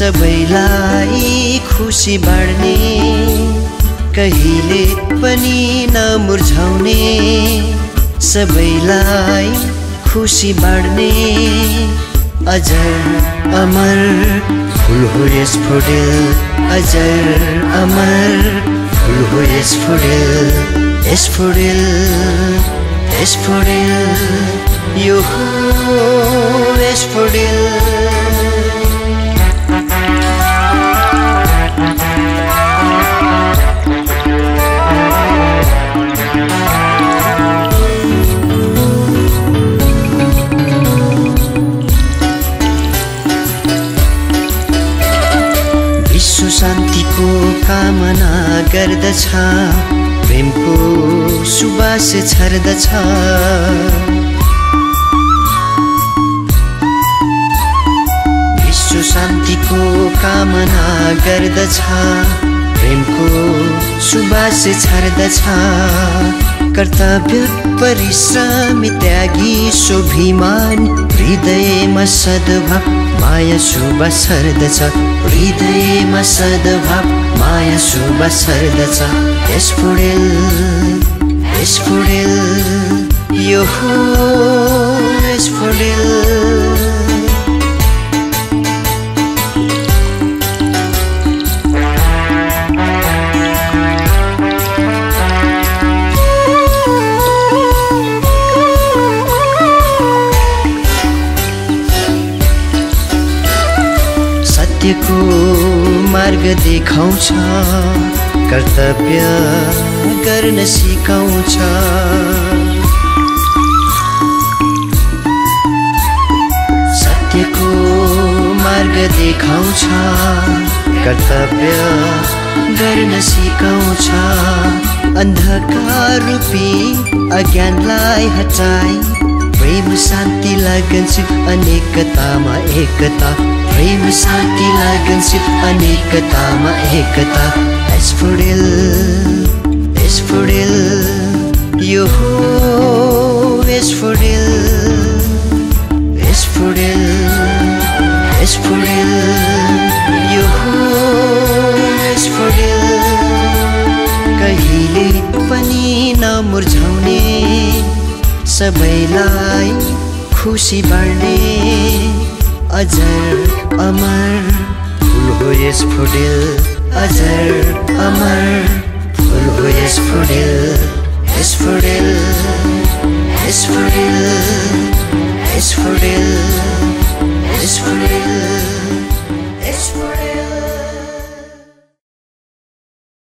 सबैलाई खुसी बाँड्ने कहिले पनि नमुर्झाउने सबैलाई खुसी बाँड्ने अजर अमर फूल हो एस्फोडेल अजर अमर फूल हो एस्फोडेल एस्फोडेल एस्फोडेल यो हो एस्फोडेल शान्तिको कामना गर्दछ प्रेमको सुवास छर्दछ विश्व शान्तिको कामना गर्दछ प्रेमको सुवास छर्दछ कर्तव्य परिश्रमी त्यागी स्वाभिमान हृदयमा सद्भाव माया सुवास छर्दछ हृदयमा सद्भाव माया सुवास छर्दछ एस्फोडेल एस्फोडेल यो हो एस्फोडेल सत्यको मार्ग देखाउँछ कर्तव्य गर्न सिकाउँछ सत्यको मार्ग देखाउँछ कर्तव्य गर्न सिकाउँछ अन्धकार रूपी अज्ञानलाई हटाई प्रेम शान्ति लगनशील अनेकतामा एकता प्रेम शान्ति लगनशील अनेकतामा एकता एस्फोडेल एस्फोडेल यो हो एस्फोडेल एस्फोडेल एस्फोडेल यो हो एस्फोडेल कहिले पनि नमुर्झाउने सबैलाई खुसी बाँड्ने अजर अमर फूल हो एस्फोडेल अजर अमर फूल हो एस्फोडेल एस्फोडेल